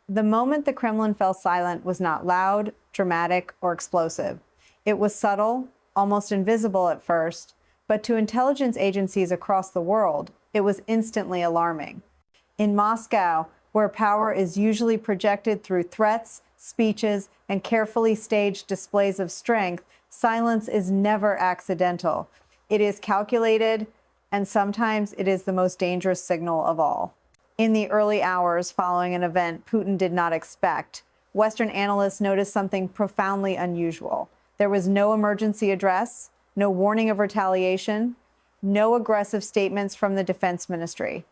The moment the Kremlin fell silent was not loud, dramatic, or explosive. It was subtle, almost invisible at first, but to intelligence agencies across the world, it was instantly alarming. In Moscow, where power is usually projected through threats, speeches, and carefully staged displays of strength, silence is never accidental. It is calculated, and sometimes it is the most dangerous signal of all. In the early hours following an event Putin did not expect, Western analysts noticed something profoundly unusual. There was no emergency address, no warning of retaliation, no aggressive statements from the defense ministry,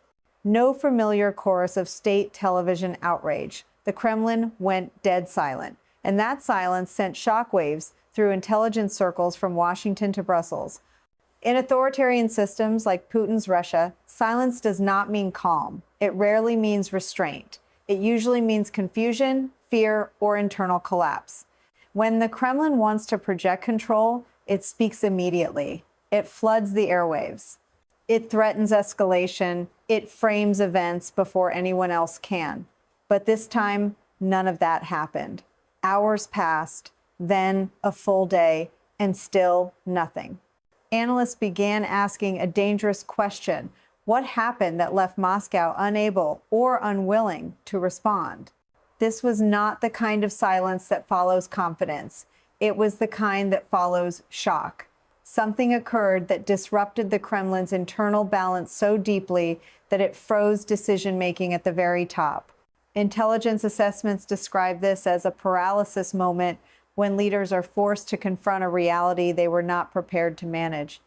no familiar chorus of state television outrage. The Kremlin went dead silent, and that silence sent shockwaves through intelligence circles from Washington to Brussels. In authoritarian systems like Putin's Russia, silence does not mean calm. It rarely means restraint. It usually means confusion, fear, or internal collapse. When the Kremlin wants to project control, it speaks immediately. It floods the airwaves. It threatens escalation. It frames events before anyone else can. But this time, none of that happened. Hours passed, then a full day, and still nothing. Analysts began asking a dangerous question. What happened that left Moscow unable or unwilling to respond? This was not the kind of silence that follows confidence. It was the kind that follows shock. Something occurred that disrupted the Kremlin's internal balance so deeply that it froze decision-making at the very top. Intelligence assessments describe this as a paralysis moment when leaders are forced to confront a reality they were not prepared to manage.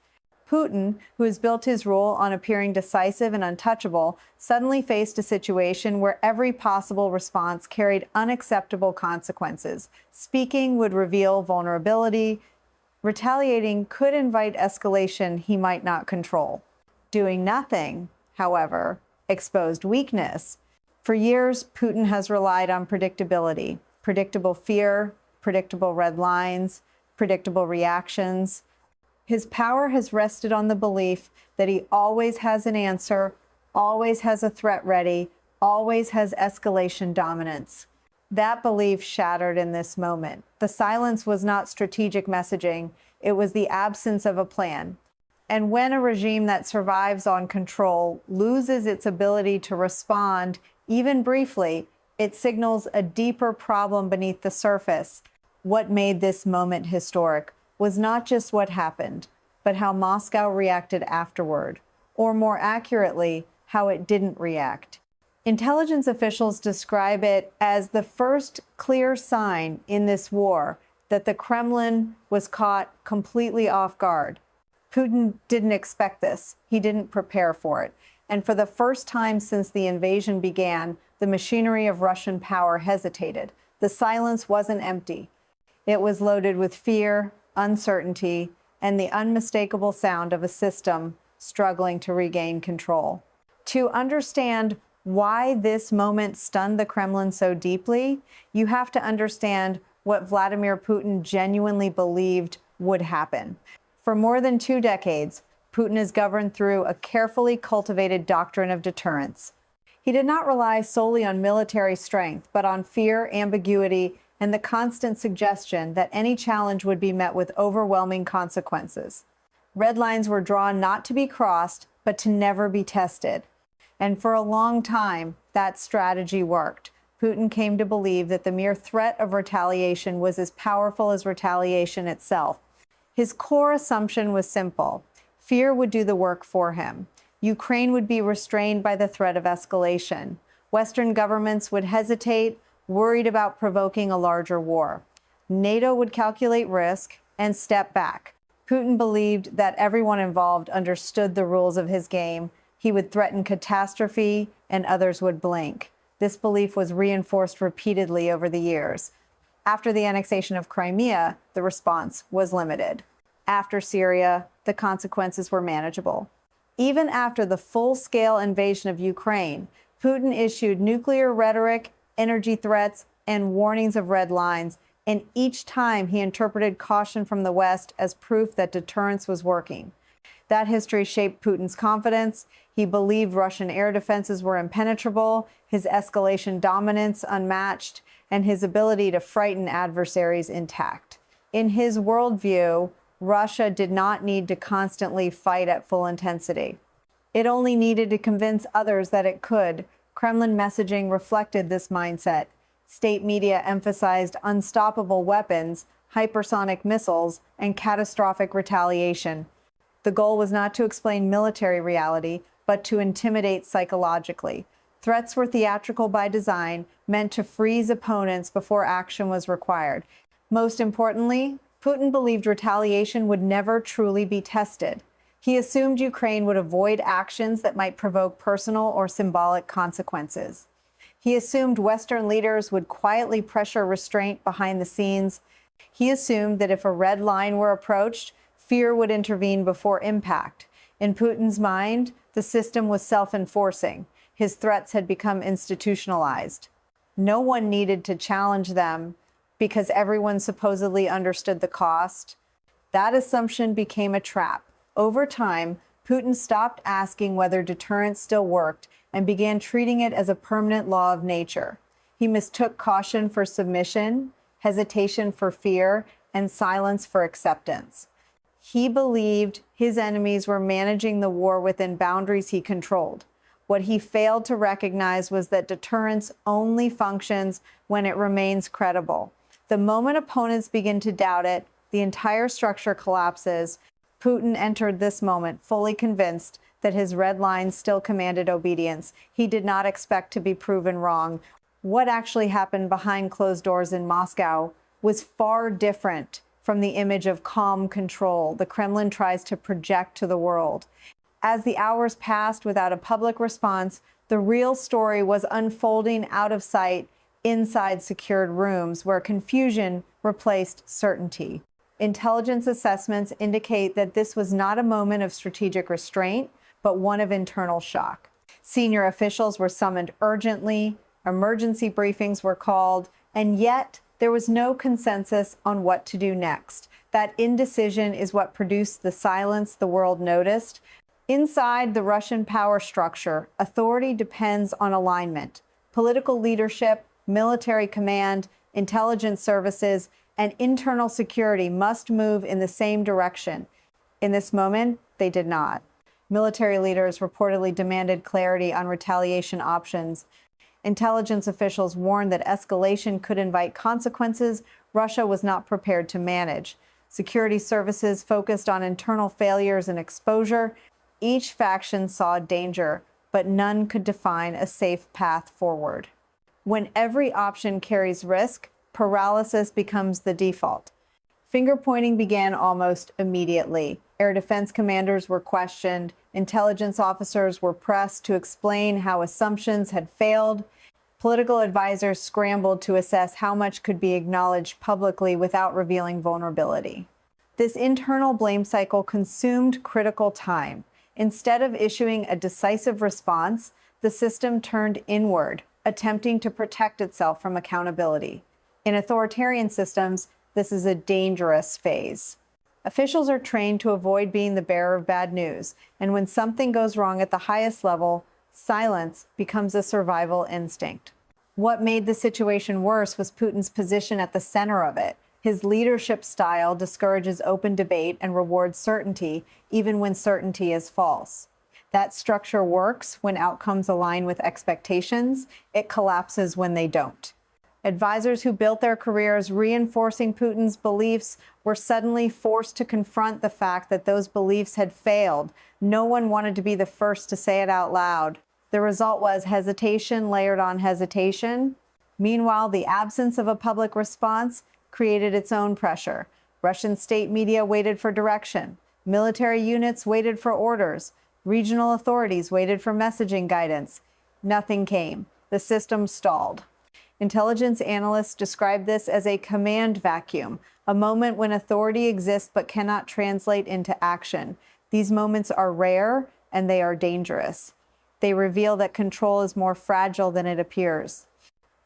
Putin, who has built his rule on appearing decisive and untouchable, suddenly faced a situation where every possible response carried unacceptable consequences. Speaking would reveal vulnerability. Retaliating could invite escalation he might not control. Doing nothing, however, exposed weakness. For years, Putin has relied on predictability, predictable fear, predictable red lines, predictable reactions. His power has rested on the belief that he always has an answer, always has a threat ready, always has escalation dominance. That belief shattered in this moment. The silence was not strategic messaging, it was the absence of a plan. And when a regime that survives on control loses its ability to respond, even briefly, it signals a deeper problem beneath the surface. What made this moment historic was not just what happened, but how Moscow reacted afterward, or more accurately, how it didn't react. Intelligence officials describe it as the first clear sign in this war that the Kremlin was caught completely off guard. Putin didn't expect this. He didn't prepare for it. And for the first time since the invasion began, the machinery of Russian power hesitated. The silence wasn't empty. It was loaded with fear, uncertainty, and the unmistakable sound of a system struggling to regain control. To understand why this moment stunned the Kremlin so deeply, you have to understand what Vladimir Putin genuinely believed would happen. For more than 2 decades, Putin has governed through a carefully cultivated doctrine of deterrence. He did not rely solely on military strength, but on fear, ambiguity, and the constant suggestion that any challenge would be met with overwhelming consequences. Red lines were drawn not to be crossed, but to never be tested. And for a long time, that strategy worked. Putin came to believe that the mere threat of retaliation was as powerful as retaliation itself. His core assumption was simple. Fear would do the work for him. Ukraine would be restrained by the threat of escalation. Western governments would hesitate, worried about provoking a larger war. NATO would calculate risk and step back. Putin believed that everyone involved understood the rules of his game. He would threaten catastrophe, and others would blink. This belief was reinforced repeatedly over the years. After the annexation of Crimea, the response was limited. After Syria, the consequences were manageable. Even after the full-scale invasion of Ukraine, Putin issued nuclear rhetoric, energy threats, and warnings of red lines, and each time he interpreted caution from the West as proof that deterrence was working. That history shaped Putin's confidence. He believed Russian air defenses were impenetrable, his escalation dominance unmatched, and his ability to frighten adversaries intact. In his worldview, Russia did not need to constantly fight at full intensity. It only needed to convince others that it could. Kremlin messaging reflected this mindset. State media emphasized unstoppable weapons, hypersonic missiles, and catastrophic retaliation. The goal was not to explain military reality, but to intimidate psychologically. Threats were theatrical by design, meant to freeze opponents before action was required. Most importantly, Putin believed retaliation would never truly be tested. He assumed Ukraine would avoid actions that might provoke personal or symbolic consequences. He assumed Western leaders would quietly pressure restraint behind the scenes. He assumed that if a red line were approached, fear would intervene before impact. In Putin's mind, the system was self-enforcing. His threats had become institutionalized. No one needed to challenge them because everyone supposedly understood the cost. That assumption became a trap. Over time, Putin stopped asking whether deterrence still worked and began treating it as a permanent law of nature. He mistook caution for submission, hesitation for fear, and silence for acceptance. He believed his enemies were managing the war within boundaries he controlled. What he failed to recognize was that deterrence only functions when it remains credible. The moment opponents begin to doubt it, the entire structure collapses. Putin entered this moment fully convinced that his red lines still commanded obedience. He did not expect to be proven wrong. What actually happened behind closed doors in Moscow was far different from the image of calm control the Kremlin tries to project to the world. As the hours passed without a public response, the real story was unfolding out of sight inside secured rooms where confusion replaced certainty. Intelligence assessments indicate that this was not a moment of strategic restraint, but one of internal shock. Senior officials were summoned urgently, emergency briefings were called, and yet there was no consensus on what to do next. That indecision is what produced the silence the world noticed. Inside the Russian power structure, authority depends on alignment. Political leadership, military command, intelligence services, and internal security must move in the same direction. In this moment, they did not. Military leaders reportedly demanded clarity on retaliation options. Intelligence officials warned that escalation could invite consequences Russia was not prepared to manage. Security services focused on internal failures and exposure. Each faction saw danger, but none could define a safe path forward. When every option carries risk, paralysis becomes the default. Finger-pointing began almost immediately. Air defense commanders were questioned. Intelligence officers were pressed to explain how assumptions had failed. Political advisors scrambled to assess how much could be acknowledged publicly without revealing vulnerability. This internal blame cycle consumed critical time. Instead of issuing a decisive response, the system turned inward, attempting to protect itself from accountability. In authoritarian systems, this is a dangerous phase. Officials are trained to avoid being the bearer of bad news, and when something goes wrong at the highest level, silence becomes a survival instinct. What made the situation worse was Putin's position at the center of it. His leadership style discourages open debate and rewards certainty, even when certainty is false. That structure works when outcomes align with expectations. It collapses when they don't. Advisors who built their careers reinforcing Putin's beliefs were suddenly forced to confront the fact that those beliefs had failed. No one wanted to be the first to say it out loud. The result was hesitation layered on hesitation. Meanwhile, the absence of a public response created its own pressure. Russian state media waited for direction. Military units waited for orders. Regional authorities waited for messaging guidance. Nothing came. The system stalled. Intelligence analysts describe this as a command vacuum, a moment when authority exists but cannot translate into action. These moments are rare and they are dangerous. They reveal that control is more fragile than it appears.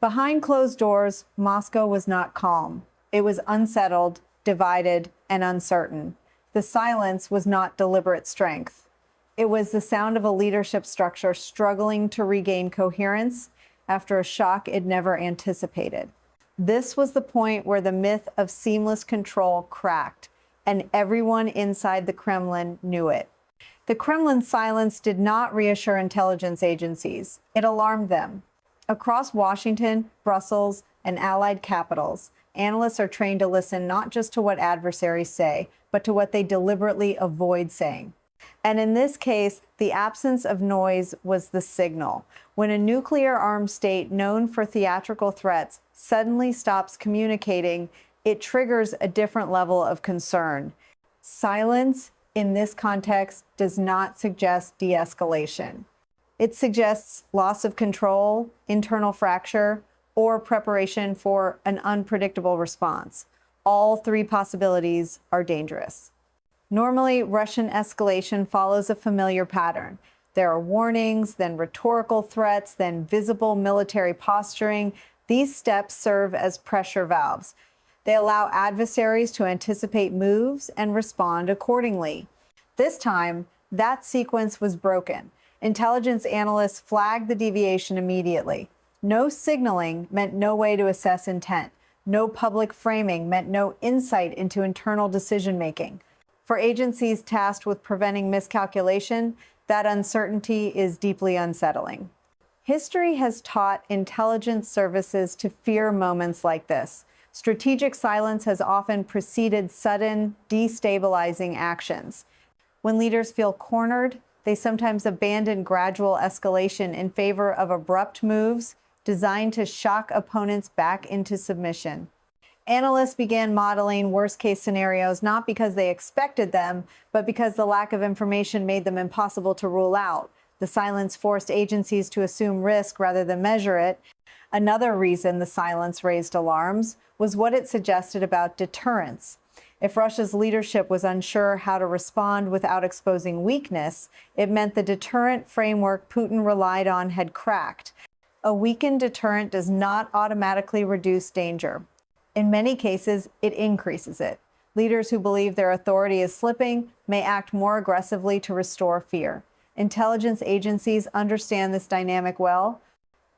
Behind closed doors, Moscow was not calm. It was unsettled, divided, and uncertain. The The silence was not deliberate strength. It was the sound of a leadership structure struggling to regain coherence after a shock it never anticipated. This was the point where the myth of seamless control cracked, and everyone inside the Kremlin knew it. The Kremlin's silence did not reassure intelligence agencies. It alarmed them. Across Washington, Brussels, and allied capitals, analysts are trained to listen not just to what adversaries say, but to what they deliberately avoid saying. And in this case, the absence of noise was the signal. When a nuclear-armed state known for theatrical threats suddenly stops communicating, it triggers a different level of concern. Silence, in this context, does not suggest de-escalation. It suggests loss of control, internal fracture, or preparation for an unpredictable response. All three possibilities are dangerous. Normally, Russian escalation follows a familiar pattern. There are warnings, then rhetorical threats, then visible military posturing. These steps serve as pressure valves. They allow adversaries to anticipate moves and respond accordingly. This time, that sequence was broken. Intelligence analysts flagged the deviation immediately. No signaling meant no way to assess intent. No public framing meant no insight into internal decision-making. For agencies tasked with preventing miscalculation, that uncertainty is deeply unsettling. History has taught intelligence services to fear moments like this. Strategic silence has often preceded sudden, destabilizing actions. When leaders feel cornered, they sometimes abandon gradual escalation in favor of abrupt moves designed to shock opponents back into submission. Analysts began modeling worst-case scenarios not because they expected them, but because the lack of information made them impossible to rule out. The silence forced agencies to assume risk rather than measure it. Another reason the silence raised alarms was what it suggested about deterrence. If Russia's leadership was unsure how to respond without exposing weakness, it meant the deterrent framework Putin relied on had cracked. A weakened deterrent does not automatically reduce danger. In many cases, it increases it. Leaders who believe their authority is slipping may act more aggressively to restore fear. Intelligence agencies understand this dynamic well.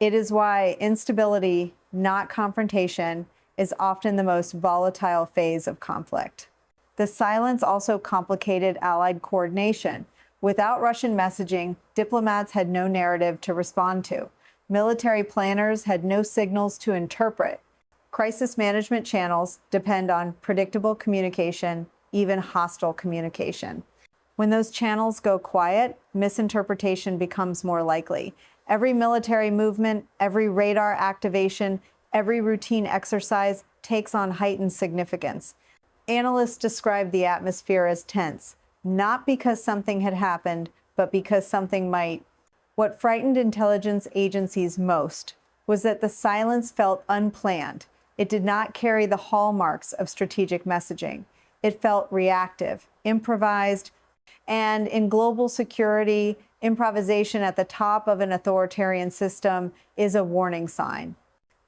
It is why instability, not confrontation, is often the most volatile phase of conflict. The silence also complicated Allied coordination. Without Russian messaging, diplomats had no narrative to respond to. Military planners had no signals to interpret. Crisis management channels depend on predictable communication, even hostile communication. When those channels go quiet, misinterpretation becomes more likely. Every military movement, every radar activation, every routine exercise takes on heightened significance. Analysts describe the atmosphere as tense, not because something had happened, but because something might. What frightened intelligence agencies most was that the silence felt unplanned. It did not carry the hallmarks of strategic messaging. It felt reactive, improvised, and in global security, improvisation at the top of an authoritarian system is a warning sign.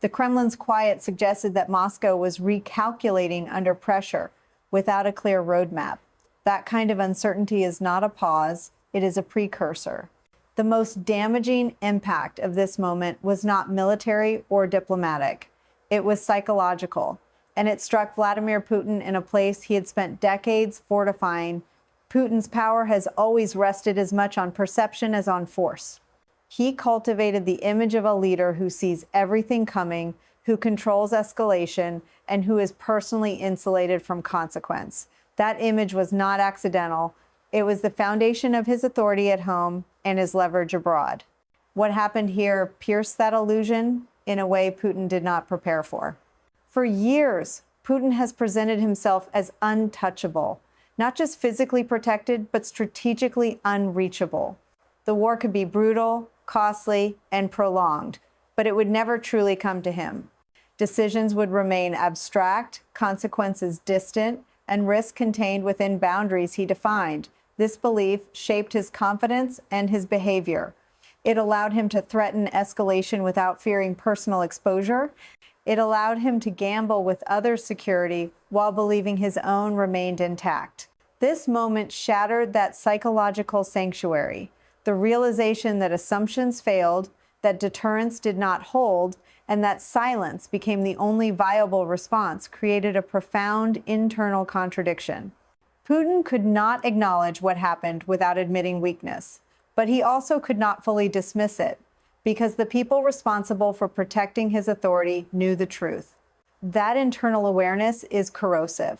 The Kremlin's quiet suggested that Moscow was recalculating under pressure without a clear roadmap. That kind of uncertainty is not a pause, it is a precursor. The most damaging impact of this moment was not military or diplomatic. It was psychological, and it struck Vladimir Putin in a place he had spent decades fortifying. Putin's power has always rested as much on perception as on force. He cultivated the image of a leader who sees everything coming, who controls escalation, and who is personally insulated from consequence. That image was not accidental. It was the foundation of his authority at home and his leverage abroad. What happened here pierced that illusion in a way Putin did not prepare for. For years, Putin has presented himself as untouchable, not just physically protected, but strategically unreachable. The war could be brutal, costly, and prolonged, but it would never truly come to him. Decisions would remain abstract, consequences distant, and risk contained within boundaries he defined. This belief shaped his confidence and his behavior. It allowed him to threaten escalation without fearing personal exposure. It allowed him to gamble with others' security while believing his own remained intact. This moment shattered that psychological sanctuary, the realization that assumptions failed, that deterrence did not hold, and that silence became the only viable response created a profound internal contradiction. Putin could not acknowledge what happened without admitting weakness, but he also could not fully dismiss it, because the people responsible for protecting his authority knew the truth. That internal awareness is corrosive.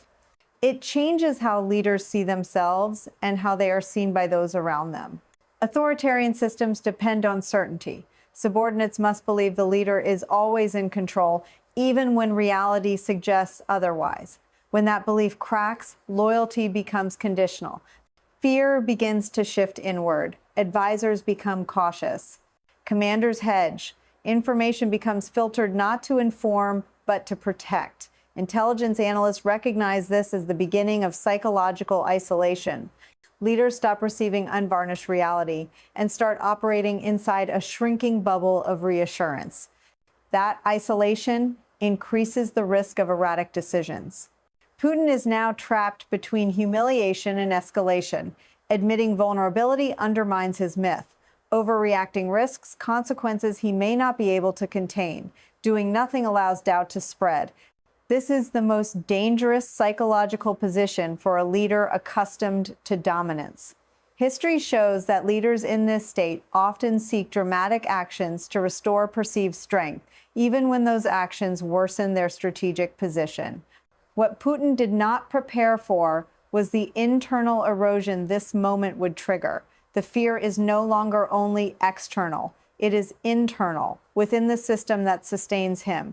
It changes how leaders see themselves and how they are seen by those around them. Authoritarian systems depend on certainty. Subordinates must believe the leader is always in control, even when reality suggests otherwise. When that belief cracks, loyalty becomes conditional. Fear begins to shift inward. Advisors become cautious. Commanders hedge. Information becomes filtered not to inform, but to protect. Intelligence analysts recognize this as the beginning of psychological isolation. Leaders stop receiving unvarnished reality and start operating inside a shrinking bubble of reassurance. That isolation increases the risk of erratic decisions. Putin is now trapped between humiliation and escalation. Admitting vulnerability undermines his myth. Overreacting risks consequences he may not be able to contain. Doing nothing allows doubt to spread. This is the most dangerous psychological position for a leader accustomed to dominance. History shows that leaders in this state often seek dramatic actions to restore perceived strength, even when those actions worsen their strategic position. What Putin did not prepare for was the internal erosion this moment would trigger. The fear is no longer only external, it is internal, within the system that sustains him.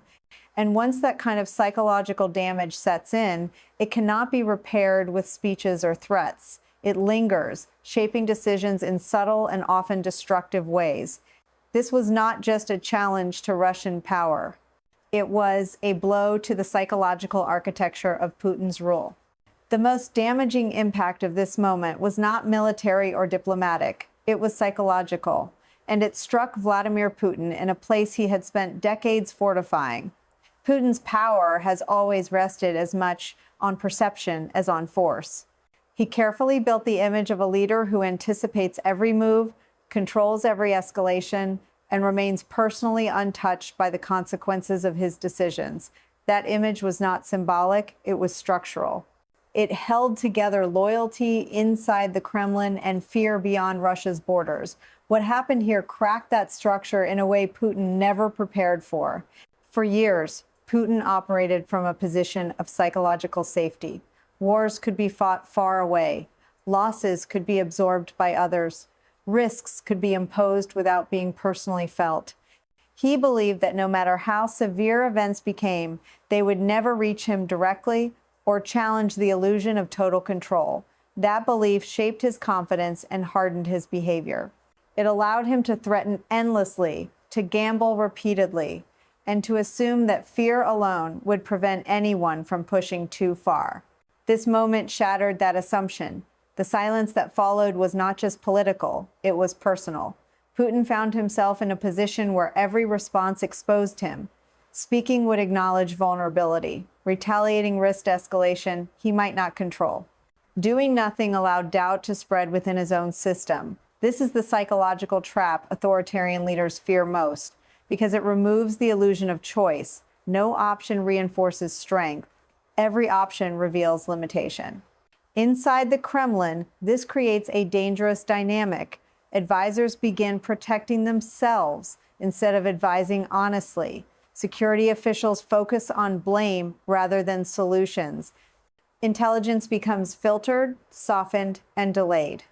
And once that kind of psychological damage sets in, it cannot be repaired with speeches or threats. It lingers, shaping decisions in subtle and often destructive ways. This was not just a challenge to Russian power. It was a blow to the psychological architecture of Putin's rule. The most damaging impact of this moment was not military or diplomatic. It was psychological, and it struck Vladimir Putin in a place he had spent decades fortifying. Putin's power has always rested as much on perception as on force. He carefully built the image of a leader who anticipates every move, controls every escalation, and remains personally untouched by the consequences of his decisions. That image was not symbolic, it was structural. It held together loyalty inside the Kremlin and fear beyond Russia's borders. What happened here cracked that structure in a way Putin never prepared for. For years, Putin operated from a position of psychological safety. Wars could be fought far away. Losses could be absorbed by others. Risks could be imposed without being personally felt. He believed that no matter how severe events became, they would never reach him directly or challenge the illusion of total control. That belief shaped his confidence and hardened his behavior. It allowed him to threaten endlessly, to gamble repeatedly, and to assume that fear alone would prevent anyone from pushing too far. This moment shattered that assumption. The silence that followed was not just political, it was personal. Putin found himself in a position where every response exposed him. Speaking would acknowledge vulnerability. Retaliating risked escalation he might not control. Doing nothing allowed doubt to spread within his own system. This is the psychological trap authoritarian leaders fear most, because it removes the illusion of choice. No option reinforces strength. Every option reveals limitation. Inside the Kremlin, this creates a dangerous dynamic. Advisors begin protecting themselves instead of advising honestly. Security officials focus on blame rather than solutions. Intelligence becomes filtered, softened, and delayed.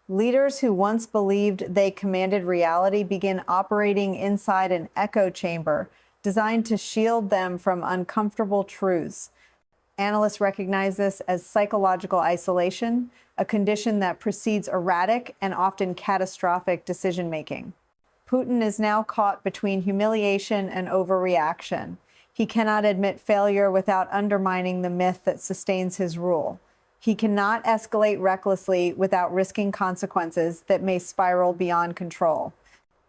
Leaders who once believed they commanded reality begin operating inside an echo chamber designed to shield them from uncomfortable truths. Analysts recognize this as psychological isolation, a condition that precedes erratic and often catastrophic decision-making. Putin is now caught between humiliation and overreaction. He cannot admit failure without undermining the myth that sustains his rule. He cannot escalate recklessly without risking consequences that may spiral beyond control.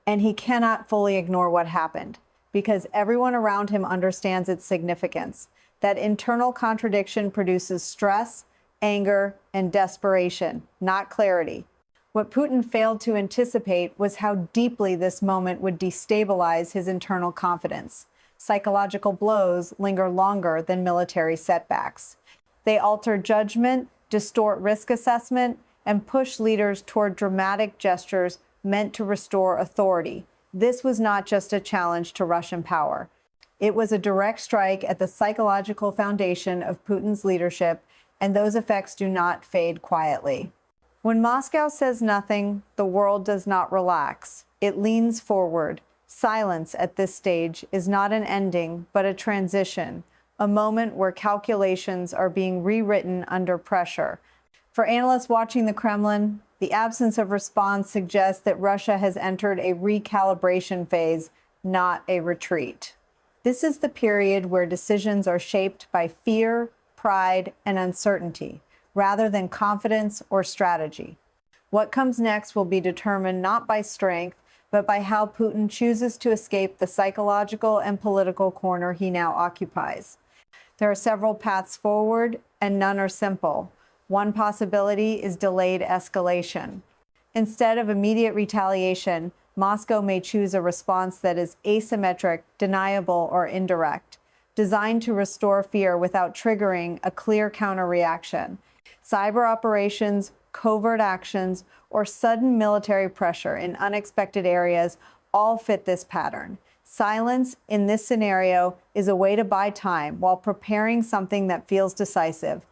And he cannot fully ignore what happened, because everyone around him understands its significance. That internal contradiction produces stress, anger, and desperation, not clarity. What Putin failed to anticipate was how deeply this moment would destabilize his internal confidence. Psychological blows linger longer than military setbacks. They alter judgment, distort risk assessment, and push leaders toward dramatic gestures meant to restore authority. This was not just a challenge to Russian power. It was a direct strike at the psychological foundation of Putin's leadership, and those effects do not fade quietly. When Moscow says nothing, the world does not relax. It leans forward. Silence at this stage is not an ending, but a transition, a moment where calculations are being rewritten under pressure. For analysts watching the Kremlin, the absence of response suggests that Russia has entered a recalibration phase, not a retreat. This is the period where decisions are shaped by fear, pride, and uncertainty, rather than confidence or strategy. What comes next will be determined not by strength, but by how Putin chooses to escape the psychological and political corner he now occupies. There are several paths forward, and none are simple. One possibility is delayed escalation. Instead of immediate retaliation, Moscow may choose a response that is asymmetric, deniable, or indirect, designed to restore fear without triggering a clear counter-reaction. Cyber operations, covert actions, or sudden military pressure in unexpected areas all fit this pattern. Silence in this scenario is a way to buy time while preparing something that feels decisive.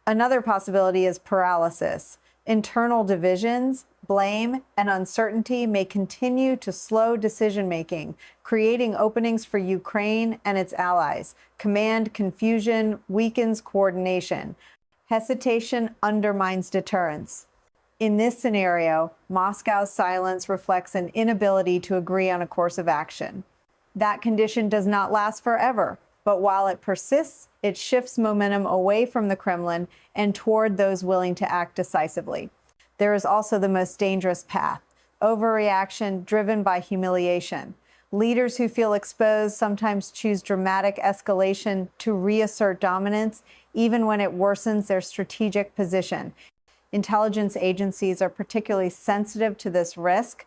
Another possibility is paralysis. Internal divisions, blame, and uncertainty may continue to slow decision-making, creating openings for Ukraine and its allies. Command confusion weakens coordination. Hesitation undermines deterrence. In this scenario, Moscow's silence reflects an inability to agree on a course of action. That condition does not last forever, but while it persists, it shifts momentum away from the Kremlin and toward those willing to act decisively. There is also the most dangerous path: overreaction driven by humiliation. Leaders who feel exposed sometimes choose dramatic escalation to reassert dominance, even when it worsens their strategic position. Intelligence agencies are particularly sensitive to this risk.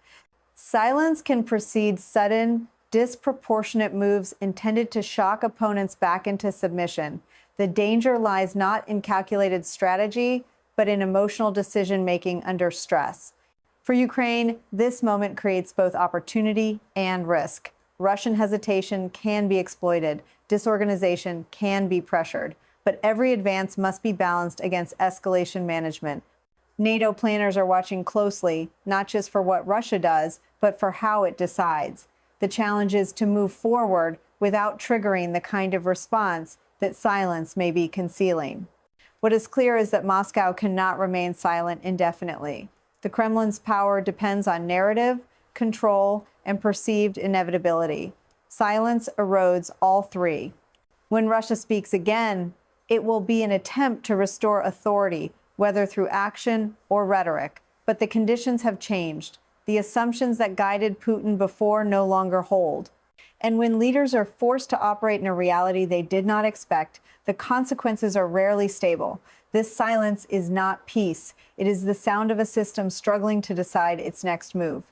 Silence can precede sudden, disproportionate moves intended to shock opponents back into submission. The danger lies not in calculated strategy, but in emotional decision-making under stress. For Ukraine, this moment creates both opportunity and risk. Russian hesitation can be exploited. Disorganization can be pressured. But every advance must be balanced against escalation management. NATO planners are watching closely, not just for what Russia does, but for how it decides. The challenge is to move forward without triggering the kind of response that silence may be concealing. What is clear is that Moscow cannot remain silent indefinitely. The Kremlin's power depends on narrative, control, and perceived inevitability. Silence erodes all three. When Russia speaks again, it will be an attempt to restore authority, whether through action or rhetoric. But the conditions have changed. The assumptions that guided Putin before no longer hold. And when leaders are forced to operate in a reality they did not expect, the consequences are rarely stable. This silence is not peace. It is the sound of a system struggling to decide its next move.